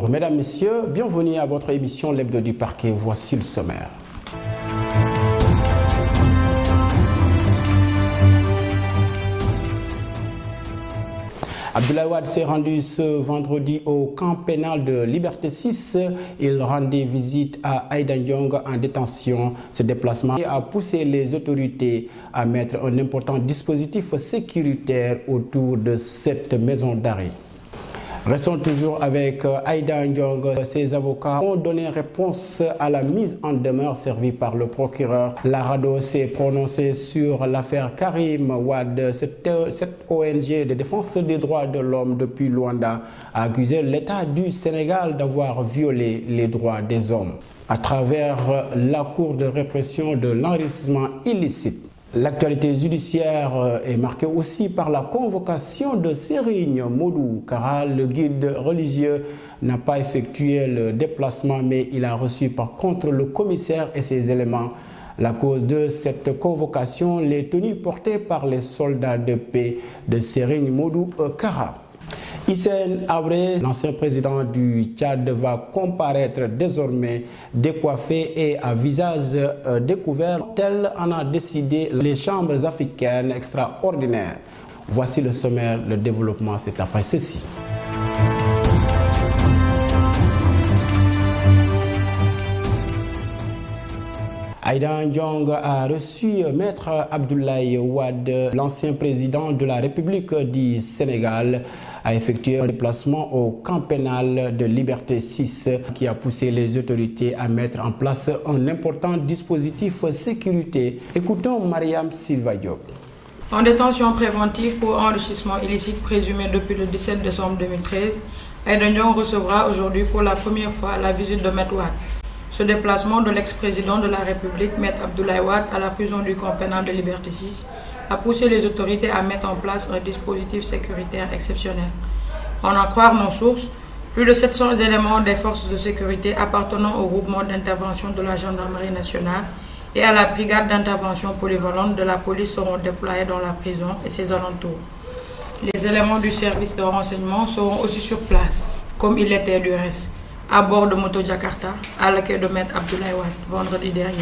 mesdames, messieurs, bienvenue à votre émission L'Hebdo du Parquet. Voici le sommaire. Abdoulaye Wade s'est rendu ce vendredi au camp pénal de Liberté 6. Il rendait visite à Aïda Ndiong en détention. Ce déplacement a poussé les autorités à mettre un important dispositif sécuritaire autour de cette maison d'arrêt. Restons toujours avec Aïda Ndiong. Ses avocats ont donné réponse à la mise en demeure servie par le procureur. La RADDHO s'est prononcée sur l'affaire Karim Wade. Cette ONG de défense des droits de l'homme depuis Luanda a accusé l'État du Sénégal d'avoir violé les droits des hommes à travers la Cour de répression de l'enrichissement illicite. L'actualité judiciaire est marquée aussi par la convocation de Serigne Modou Kara. Le guide religieux n'a pas effectué le déplacement, mais il a reçu par contre le commissaire et ses éléments. La cause de cette convocation, les tenues portées par les soldats de paix de Serigne Modou Kara. Hissène Habré, l'ancien président du Tchad, va comparaître désormais décoiffé et à visage découvert. Tel en a décidé les chambres africaines extraordinaires. Voici le sommaire, le développement, c'est après ceci. Aïda Ndiong a reçu Maître Abdoulaye Wade, l'ancien président de la République du Sénégal, a effectué un déplacement au camp pénal de Liberté 6 qui a poussé les autorités à mettre en place un important dispositif sécurité. Écoutons Mariam Silva Diop. En détention préventive pour enrichissement illicite présumé depuis le 17 décembre 2013, Aïda Ndiong recevra aujourd'hui pour la première fois la visite de Maître Wade. Ce déplacement de l'ex-président de la République, Maître Abdoulaye Wade, à la prison du camp pénal de Liberté 6 a poussé les autorités à mettre en place un dispositif sécuritaire exceptionnel. En croire nos sources, plus de 700 éléments des forces de sécurité appartenant au groupement d'intervention de la gendarmerie nationale et à la brigade d'intervention polyvalente de la police seront déployés dans la prison et ses alentours. Les éléments du service de renseignement seront aussi sur place, comme il l'était du reste, à bord de Moto Jakarta, à l'accueil de Maître Abdoulaye Wade, vendredi dernier.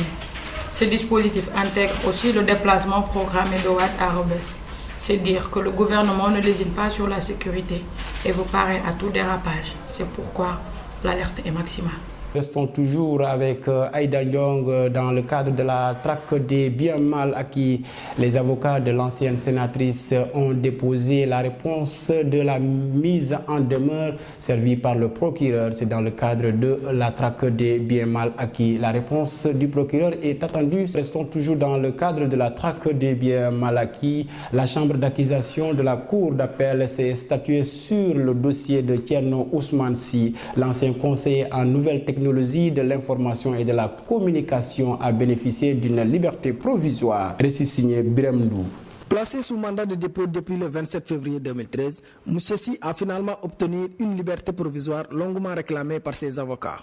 Ce dispositif intègre aussi le déplacement programmé de Wade à Rebeuss. C'est dire que le gouvernement ne lésine pas sur la sécurité et vous paraît à tout dérapage. C'est pourquoi l'alerte est maximale. Restons toujours avec Aïda Ndiong dans le cadre de la traque des biens mal acquis. Les avocats de l'ancienne sénatrice ont déposé la réponse de la mise en demeure servie par le procureur. C'est dans le cadre de la traque des biens mal acquis. La réponse du procureur est attendue. Restons toujours dans le cadre de la traque des biens mal acquis. La chambre d'accusation de la cour d'appel s'est statuée sur le dossier de Thierno Ousmane Sy, l'ancien conseiller en nouvelles technologies de l'information et de la communication a bénéficié d'une liberté provisoire. Récit signé Birem Ndou. Placé sous mandat de dépôt depuis le 27 février 2013, M. Sy a finalement obtenu une liberté provisoire longuement réclamée par ses avocats.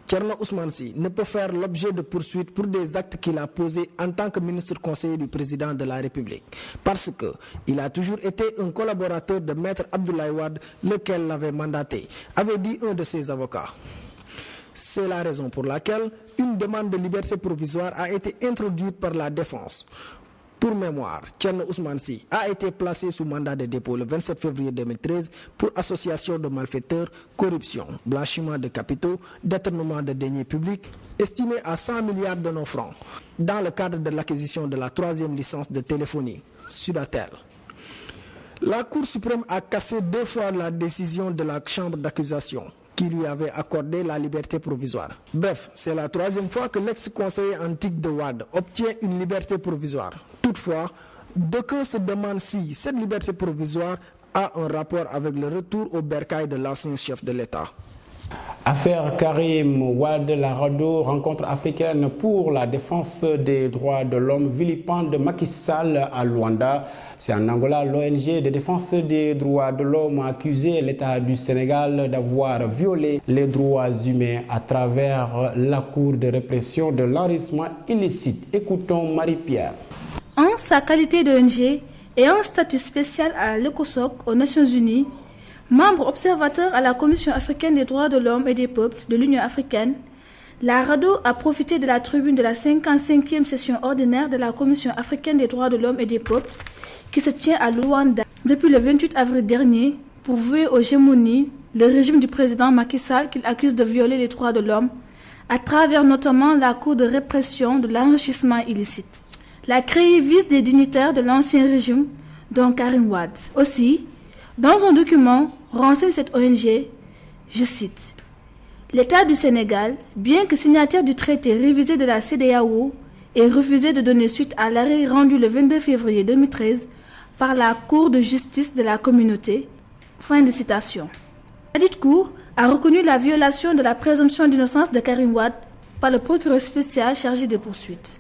Thierno Ousmane Sy ne peut faire l'objet de poursuites pour des actes qu'il a posés en tant que ministre conseiller du président de la République, parce qu'il a toujours été un collaborateur de Maître Abdoulaye Wade, lequel l'avait mandaté, avait dit un de ses avocats. C'est la raison pour laquelle une demande de liberté provisoire a été introduite par la défense. Pour mémoire, Thierno Ousmane Sy a été placé sous mandat de dépôt le 27 février 2013 pour association de malfaiteurs, corruption, blanchiment de capitaux, détournement de deniers publics, estimé à 100 milliards de nos francs, dans le cadre de l'acquisition de la 3e licence de téléphonie, Sudatel. La Cour suprême a cassé 2 fois la décision de la chambre d'accusation qui lui avait accordé la liberté provisoire. Bref, c'est la 3e fois que l'ex-conseiller antique de Wade obtient une liberté provisoire. Toutefois, d'aucuns se demandent si cette liberté provisoire a un rapport avec le retour au bercail de l'ancien chef de l'État. Affaire Karim Wade, la RADDHO, rencontre africaine pour la défense des droits de l'homme, vilipende Macky Sall à Luanda. C'est en Angola, l'ONG de défense des droits de l'homme a accusé l'État du Sénégal d'avoir violé les droits humains à travers la Cour de répression de l'enrichissement illicite. Écoutons Marie-Pierre. En sa qualité d'ONG et un statut spécial à l'ECOSOC aux Nations Unies, Membre observateur à la Commission africaine des droits de l'homme et des peuples de l'Union africaine, la RADDHO a profité de la tribune de la 55e session ordinaire de la Commission africaine des droits de l'homme et des peuples qui se tient à Luanda depuis le 28 avril dernier pour vouer aux gémonies le régime du président Macky Sall qu'il accuse de violer les droits de l'homme à travers notamment la Cour de répression de l'enrichissement illicite. La CREI vise des dignitaires de l'ancien régime, dont Karim Wade. Aussi, dans un document, renseigne cette ONG, je cite, « L'État du Sénégal, bien que signataire du traité révisé de la CEDEAO, ait refusé de donner suite à l'arrêt rendu le 22 février 2013 par la Cour de justice de la communauté. » Fin de citation. Ladite Cour a reconnu la violation de la présomption d'innocence de Karim Wade par le procureur spécial chargé des poursuites.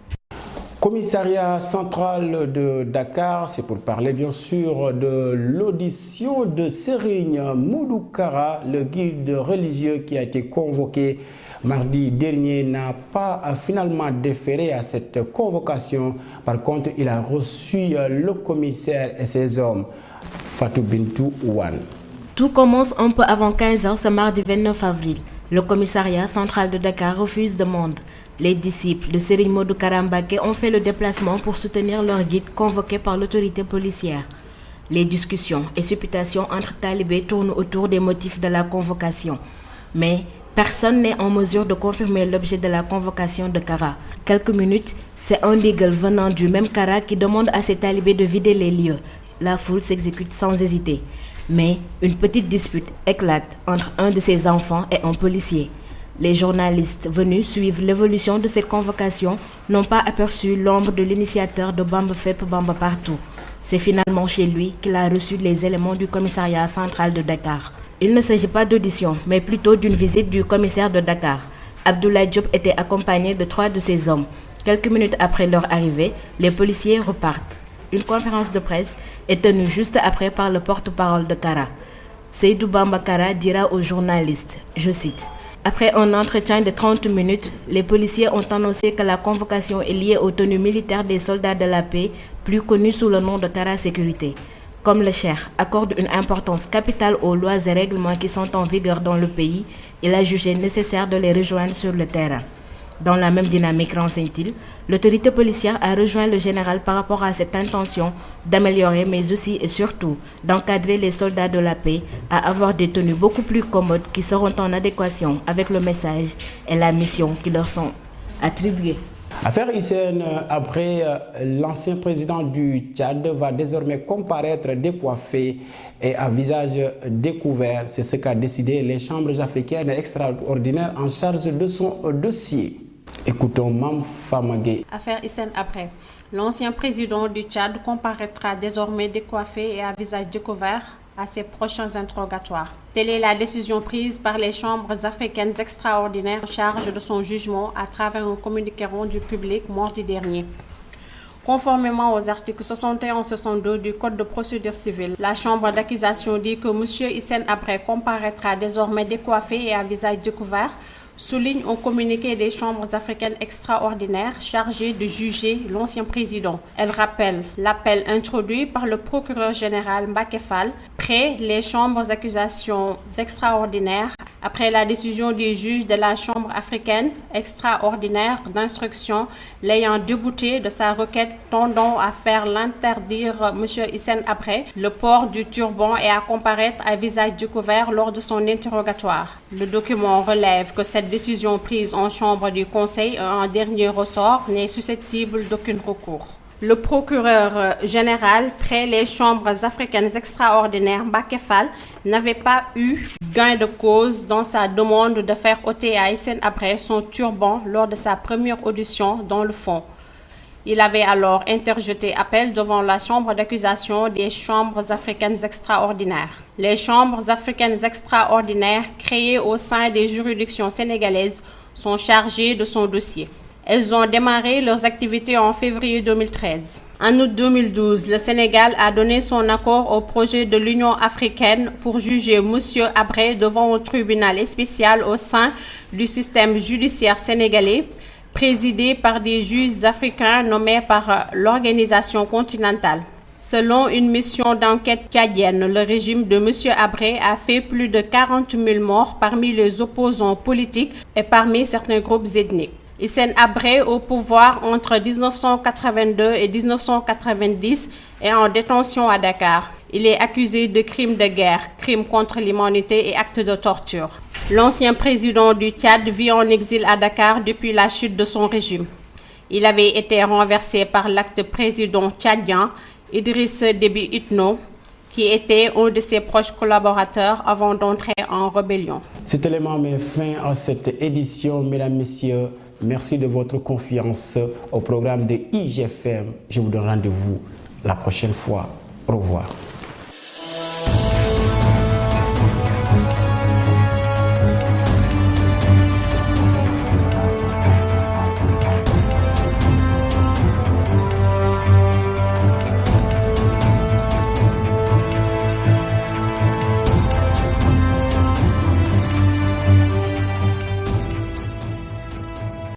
Commissariat central de Dakar, c'est pour parler bien sûr de l'audition de Serigne Modou Kara, le guide religieux qui a été convoqué mardi dernier, n'a pas finalement déféré à cette convocation. Par contre, il a reçu le commissaire et ses hommes, Fatou Bintou Ouane. Tout commence un peu avant 15h ce mardi 29 avril. Le commissariat central de Dakar refuse demande. Les disciples de Serigne Modou Kara Mbacké ont fait le déplacement pour soutenir leur guide convoqué par l'autorité policière. Les discussions et supputations entre talibés tournent autour des motifs de la convocation. Mais personne n'est en mesure de confirmer l'objet de la convocation de Kara. Quelques minutes, c'est un ndigal venant du même Kara qui demande à ses talibés de vider les lieux. La foule s'exécute sans hésiter. Mais une petite dispute éclate entre un de ses enfants et un policier. Les journalistes venus suivre l'évolution de cette convocation n'ont pas aperçu l'ombre de l'initiateur de Bamba Fep Bamba Partout. C'est finalement chez lui qu'il a reçu les éléments du commissariat central de Dakar. Il ne s'agit pas d'audition, mais plutôt d'une visite du commissaire de Dakar. Abdoulaye Diop était accompagné de 3 de ses hommes. Quelques minutes après leur arrivée, les policiers repartent. Une conférence de presse est tenue juste après par le porte-parole de Kara. Seydou Bamba Kara dira aux journalistes, je cite, « Après un entretien de 30 minutes, les policiers ont annoncé que la convocation est liée aux tenues militaires des soldats de la paix, plus connus sous le nom de Kara Sécurité. Comme le cheikh accorde une importance capitale aux lois et règlements qui sont en vigueur dans le pays, il a jugé nécessaire de les rejoindre sur le terrain. » Dans la même dynamique, renseigne-t-il, l'autorité policière a rejoint le général par rapport à cette intention d'améliorer, mais aussi et surtout d'encadrer les soldats de la paix à avoir des tenues beaucoup plus commodes qui seront en adéquation avec le message et la mission qui leur sont attribuées. Affaire Hissène Habré, l'ancien président du Tchad va désormais comparaître décoiffé et à visage découvert. C'est ce qu'a décidé les chambres africaines extraordinaires en charge de son dossier. Écoutons Mam Famagé. Affaire Hissène Habré. L'ancien président du Tchad comparaîtra désormais décoiffé et à visage découvert à ses prochains interrogatoires. Telle est la décision prise par les chambres africaines extraordinaires en charge de son jugement à travers un communiqué rendu public mardi dernier. Conformément aux articles 61 et 62 du Code de procédure civile, la chambre d'accusation dit que M. Hissène Habré comparaîtra désormais décoiffé et à visage découvert, souligne un communiqué des chambres africaines extraordinaires chargées de juger l'ancien président. Elle rappelle l'appel introduit par le procureur général Mbacké Fall près les chambres d'accusations extraordinaires après la décision du juge de la chambre africaine extraordinaire d'instruction l'ayant débouté de sa requête tendant à faire l'interdire M. Hissène Habré le port du turban et à comparaître à visage découvert lors de son interrogatoire. Le document relève que cette décision prise en chambre du Conseil en dernier ressort n'est susceptible d'aucun recours. Le procureur général près les chambres africaines extraordinaires Mbacké Fall n'avait pas eu gain de cause dans sa demande de faire ôter à Hissène Habré son turban lors de sa première audition dans le fond. Il avait alors interjeté appel devant la chambre d'accusation des chambres africaines extraordinaires. Les chambres africaines extraordinaires créées au sein des juridictions sénégalaises sont chargées de son dossier. Elles ont démarré leurs activités en février 2013. En août 2012, le Sénégal a donné son accord au projet de l'Union africaine pour juger M. Habré devant un tribunal spécial au sein du système judiciaire sénégalais, présidé par des juges africains nommés par l'organisation continentale. Selon une mission d'enquête tchadienne, le régime de M. Habré a fait plus de 40 000 morts parmi les opposants politiques et parmi certains groupes ethniques. Hissène Habré, au pouvoir entre 1982 et 1990, est en détention à Dakar. Il est accusé de crimes de guerre, crimes contre l'humanité et actes de torture. L'ancien président du Tchad vit en exil à Dakar depuis la chute de son régime. Il avait été renversé par l'acte président tchadien Idriss Déby Itno, qui était un de ses proches collaborateurs avant d'entrer en rébellion. Cet élément met fin à cette édition. Mesdames, Messieurs, merci de votre confiance au programme de IGFM. Je vous donne rendez-vous la prochaine fois. Au revoir.